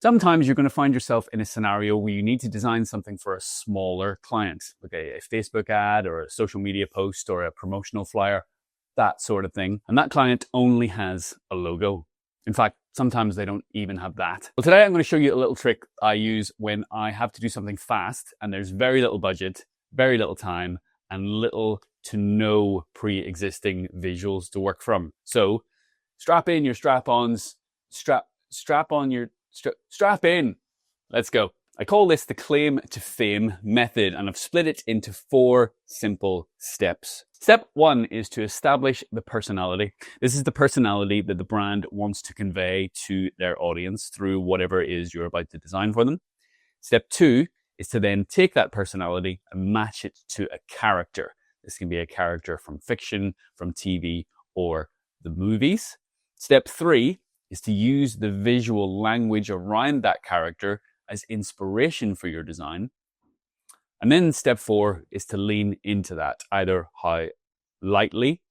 Sometimes you're going to find yourself in a scenario where you need to design something for a smaller client, like a Facebook ad or a social media post or a promotional flyer, that sort of thing. And that client only has a logo. In fact, sometimes they don't even have that. Well, today I'm going to show you a little trick I use when I have to do something fast and there's very little budget, very little time, and little to no pre-existing visuals to work from. So strap in your strap-ons, strap in. Let's go. I call this the claim to fame method, and I've split it into 4 simple steps. Step 1 is to establish the personality. This is the personality that the brand wants to convey to their audience through whatever it is you're about to design for them. Step 2 is to then take that personality and match it to a character. This can be a character from fiction, from TV, or the movies. Step 3 is to use the visual language around that character as inspiration for your design. And then step 4 is to lean into that, either how lightly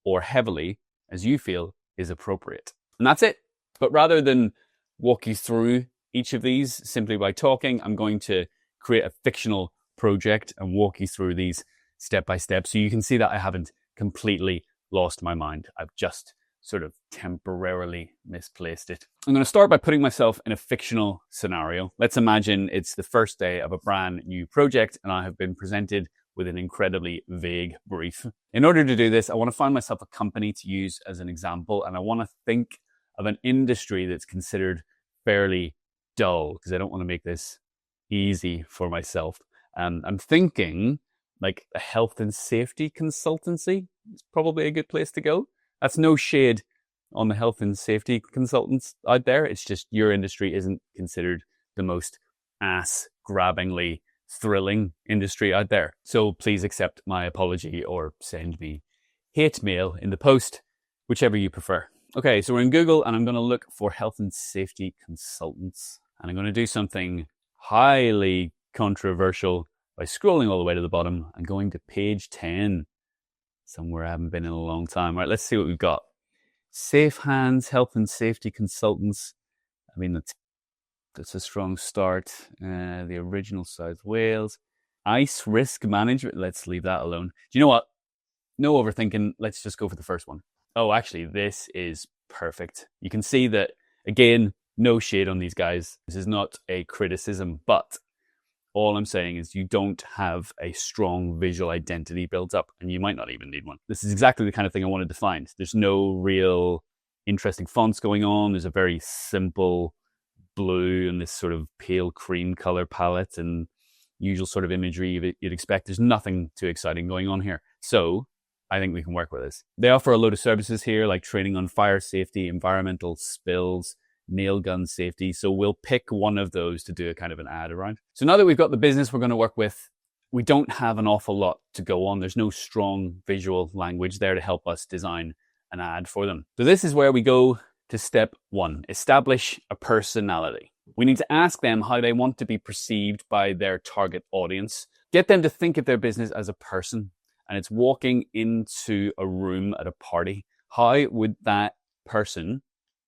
or heavily as you feel is appropriate. And that's it. But rather than walk you through each of these simply by talking, I'm going to create a fictional project and walk you through these step by step so you can see that I haven't completely lost my mind. I've just sort of temporarily misplaced it. I'm going to start by putting myself in a fictional scenario. Let's imagine it's the first day of a brand new project and I have been presented with an incredibly vague brief. In order to do this, I want to find myself a company to use as an example, and I want to think of an industry that's considered fairly dull because I don't want to make this easy for myself. I'm thinking like a health and safety consultancy is probably a good place to go. That's no shade on the health and safety consultants out there. It's just your industry isn't considered the most ass-grabbingly thrilling industry out there. So please accept my apology or send me hate mail in the post, whichever you prefer. Okay, so we're in Google and I'm going to look for health and safety consultants. And I'm going to do something highly controversial by scrolling all the way to the bottom and going to page 10. Somewhere I haven't been in a long time. All right, let's see what we've got. Safe Hands, health and safety consultants. I mean, that's a strong start. The original South Wales. Ice risk management. Let's leave that alone. Do you know what? No overthinking. Let's just go for the first one. Oh, actually, this is perfect. You can see that, again, no shade on these guys. This is not a criticism, but all I'm saying is you don't have a strong visual identity built up, and you might not even need one. This is exactly the kind of thing I wanted to find. There's no real interesting fonts going on. There's a very simple blue and this sort of pale cream color palette and usual sort of imagery you'd expect. There's nothing too exciting going on here. So I think we can work with this. They offer a load of services here, like training on fire safety, environmental spills, nail gun safety. So we'll pick one of those to do a kind of an ad around. So now that we've got the business we're going to work with, we don't have an awful lot to go on. There's no strong visual language there to help us design an ad for them. So this is where we go to step 1, establish a personality. We need to ask them how they want to be perceived by their target audience. Get them to think of their business as a person, and it's walking into a room at a party. How would that person,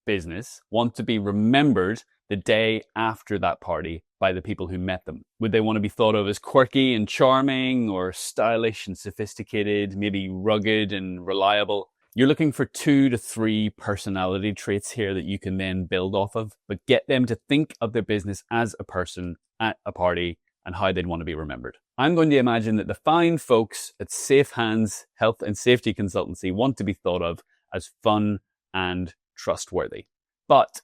business, want to be remembered the day after that party by the people who met them? Would they want to be thought of as quirky and charming, or stylish and sophisticated, maybe rugged and reliable? You're looking for 2 to 3 personality traits here that you can then build off of, but get them to think of their business as a person at a party and how they'd want to be remembered. I'm going to imagine that the fine folks at Safe Hands Health and Safety Consultancy want to be thought of as fun and trustworthy. But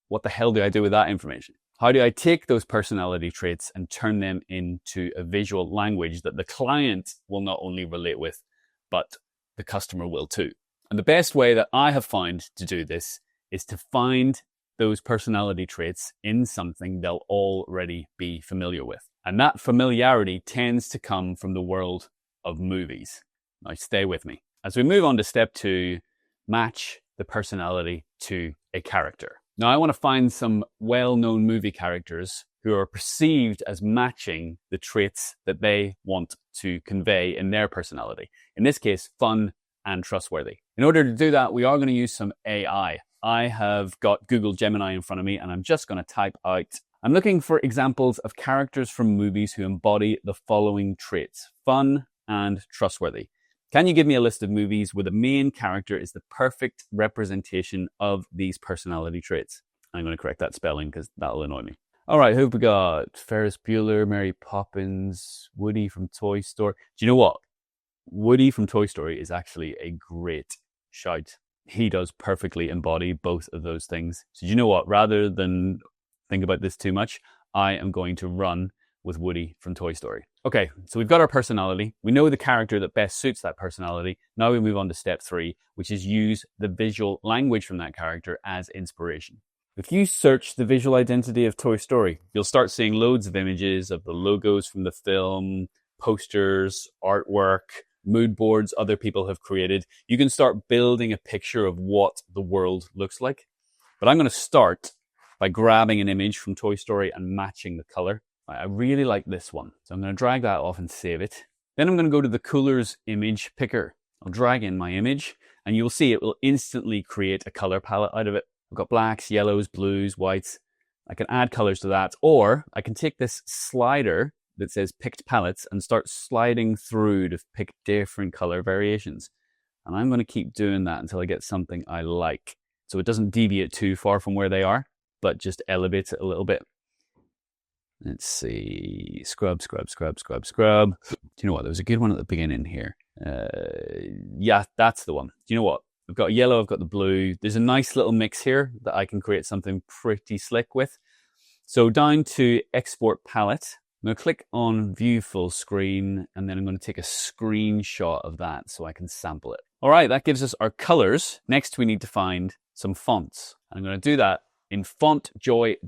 what the hell do I do with that information? How do I take those personality traits and turn them into a visual language that the client will not only relate with, but the customer will too? And the best way that I have found to do this is to find those personality traits in something they'll already be familiar with. And that familiarity tends to come from the world of movies. Now stay with me. As we move on to step 2, match the personality to a character. Now I want to find some well-known movie characters who are perceived as matching the traits that they want to convey in their personality. In this case, fun and trustworthy. In order to do that, we are going to use some AI. I have got Google Gemini in front of me and I'm just going to type out, I'm looking for examples of characters from movies who embody the following traits: fun and trustworthy. Can you give me a list of movies where the main character is the perfect representation of these personality traits? I'm going to correct that spelling because that'll annoy me. All right, who've we got? Ferris Bueller, Mary Poppins, Woody from Toy Story. Do you know what? Woody from Toy Story is actually a great shout. He does perfectly embody both of those things. So you know what? Rather than think about this too much, I am going to run with Woody from Toy Story. Okay, so we've got our personality. We know the character that best suits that personality. Now we move on to step 3, which is use the visual language from that character as inspiration. If you search the visual identity of Toy Story, you'll start seeing loads of images of the logos from the film, posters, artwork, mood boards other people have created. You can start building a picture of what the world looks like. But I'm going to start by grabbing an image from Toy Story and matching the color. I really like this one. So I'm going to drag that off and save it. Then I'm going to go to the Coolors image picker. I'll drag in my image and you'll see it will instantly create a color palette out of it. I've got blacks, yellows, blues, whites. I can add colors to that, or I can take this slider that says picked palettes and start sliding through to pick different color variations. And I'm going to keep doing that until I get something I like. So it doesn't deviate too far from where they are, but just elevates it a little bit. Let's see, scrub. Do you know what? There was a good one at the beginning here. Yeah, that's the one. Do you know what? I've got yellow, I've got the blue. There's a nice little mix here that I can create something pretty slick with. So down to export palette. I'm going to click on view full screen and then I'm going to take a screenshot of that so I can sample it. All right, that gives us our colors. Next, we need to find some fonts. I'm going to do that in fontjoy.com.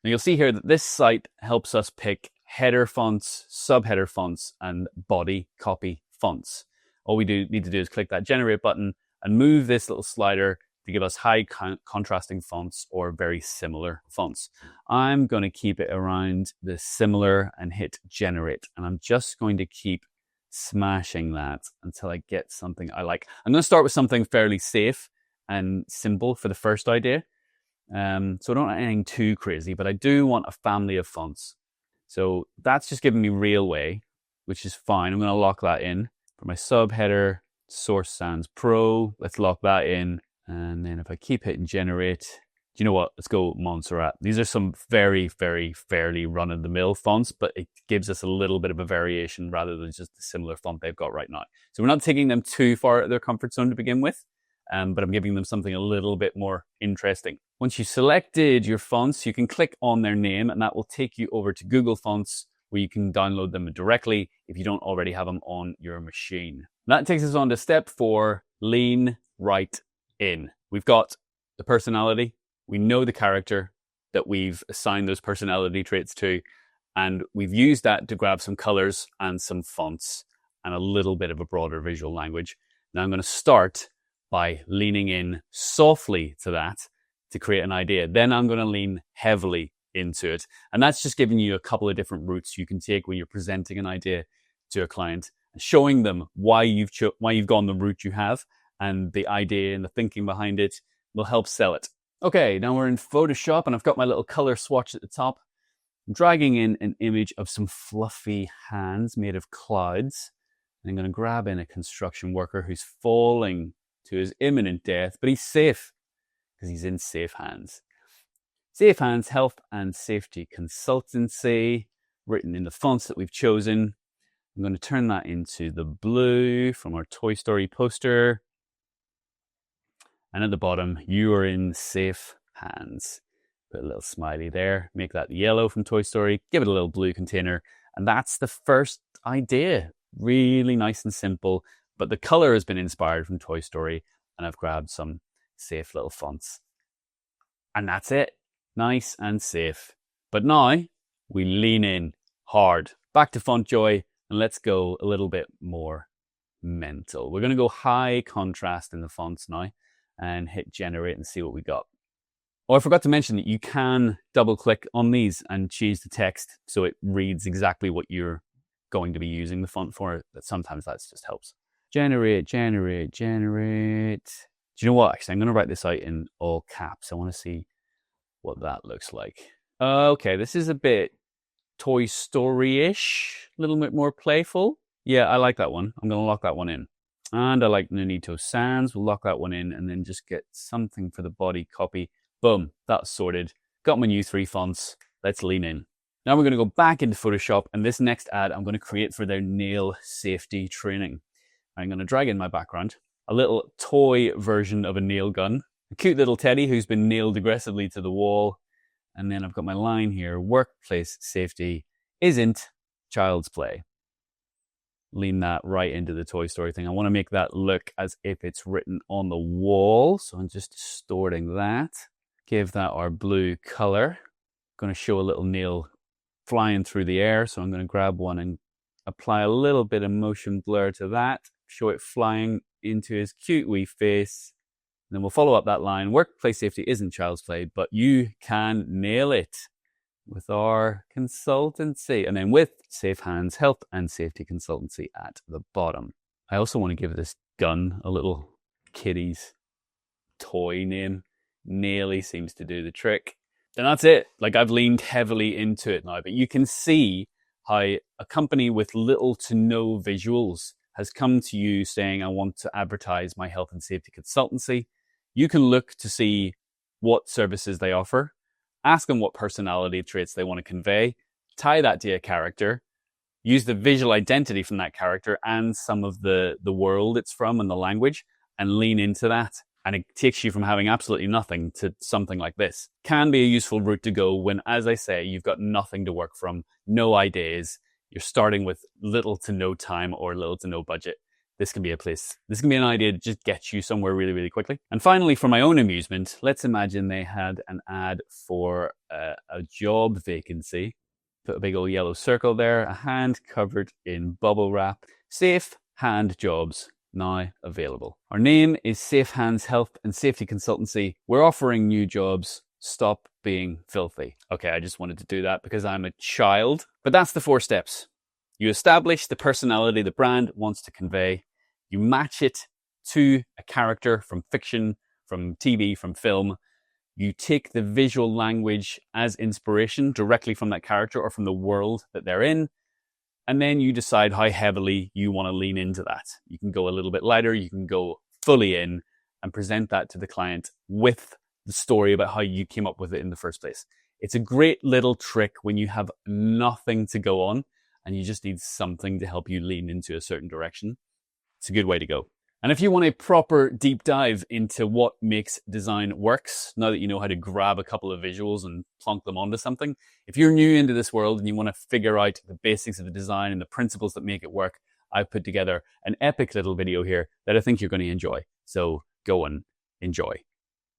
Now you'll see here that this site helps us pick header fonts, subheader fonts, and body copy fonts. All we need to do is click that generate button and move this little slider to give us high contrasting fonts or very similar fonts. I'm going to keep it around the similar and hit generate. And I'm just going to keep smashing that until I get something I like. I'm going to start with something fairly safe and simple for the first idea. So I don't want anything too crazy, but I do want a family of fonts. So that's just giving me Railway, which is fine. I'm going to lock that in. For my subheader, Source Sans Pro, let's lock that in. And then if I keep hitting generate, do you know what? Let's go Montserrat. These are some very, very fairly run-of-the-mill fonts, but it gives us a little bit of a variation rather than just the similar font they've got right now. So we're not taking them too far out of their comfort zone to begin with, but I'm giving them something a little bit more interesting. Once you've selected your fonts, you can click on their name and that will take you over to Google Fonts where you can download them directly if you don't already have them on your machine. That takes us on to step 4, lean right in. We've got the personality. We know the character that we've assigned those personality traits to, and we've used that to grab some colors and some fonts and a little bit of a broader visual language. Now I'm going to start by leaning in softly to that to create an idea. Then I'm going to lean heavily into it. And that's just giving you a couple of different routes you can take when you're presenting an idea to a client, showing them why you've gone the route you have, and the idea and the thinking behind it will help sell it. Okay, now we're in Photoshop and I've got my little color swatch at the top. I'm dragging in an image of some fluffy hands made of clouds. I'm going to grab in a construction worker who's falling to his imminent death, but he's safe because he's in safe hands. Safe Hands Health and Safety Consultancy, written in the fonts that we've chosen. I'm going to turn that into the blue from our Toy Story poster. And at the bottom, you are in safe hands. Put a little smiley there. Make that yellow from Toy Story. Give it a little blue container. And that's the first idea. Really nice and simple. But the color has been inspired from Toy Story. And I've grabbed some safe little fonts. And that's it. Nice and safe. But now we lean in hard. Back to FontJoy. And let's go a little bit more mental. We're going to go high contrast in the fonts now. And hit generate and see what we got. Oh, I forgot to mention that you can double click on these and change the text so it reads exactly what you're going to be using the font for. But sometimes that just helps. Generate. Do you know what? Actually, I'm going to write this out in all caps. I want to see what that looks like. Okay, this is a bit Toy Story-ish, a little bit more playful. Yeah, I like that one. I'm going to lock that one in. And I like Nonito Sans. We'll lock that one in and then just get something for the body copy. Boom, that's sorted. Got my new 3 fonts. Let's lean in. Now we're going to go back into Photoshop, and this next ad I'm going to create for their nail safety training. I'm going to drag in my background, a little toy version of a nail gun, a cute little teddy who's been nailed aggressively to the wall. And then I've got my line here, workplace safety isn't child's play. Lean that right into the Toy Story thing. I want to make that look as if it's written on the wall. So I'm just distorting that. Give that our blue color. Going to show a little nail flying through the air. So I'm going to grab one and apply a little bit of motion blur to that. Show it flying into his cute wee face. And then we'll follow up that line. Workplace safety isn't child's play, but you can nail it with our consultancy. And then with Safe Hands Health and Safety Consultancy at the bottom. I also want to give this gun a little kiddie's toy name. Naily seems to do the trick. And that's it. Like, I've leaned heavily into it now, but you can see how a company with little to no visuals has come to you saying, I want to advertise my health and safety consultancy. You can look to see what services they offer, ask them what personality traits they want to convey, tie that to a character, use the visual identity from that character and some of the world it's from and the language, and lean into that. And it takes you from having absolutely nothing to something like this. Can be a useful route to go when, as I say, you've got nothing to work from, no ideas. You're starting with little to no time or little to no budget. This can be a place, this can be an idea to just get you somewhere really, really quickly. And finally, for my own amusement, let's imagine they had an ad for a job vacancy. Put a big old yellow circle there, a hand covered in bubble wrap. Safe Hand Jobs, now available. Our name is Safe Hands Health and Safety Consultancy. We're offering new jobs. Stop being filthy. Okay, I just wanted to do that because I'm a child. But that's the 4 steps. You establish the personality the brand wants to convey. You match it to a character from fiction, from TV, from film. You take the visual language as inspiration directly from that character or from the world that they're in. And then you decide how heavily you want to lean into that. You can go a little bit lighter. You can go fully in and present that to the client with the story about how you came up with it in the first place. It's a great little trick when you have nothing to go on and you just need something to help you lean into a certain direction. It's a good way to go. And if you want a proper deep dive into what makes design works, now that you know how to grab a couple of visuals and plonk them onto something, if you're new into this world and you want to figure out the basics of the design and the principles that make it work, I've put together an epic little video here that I think you're going to enjoy. So go and enjoy.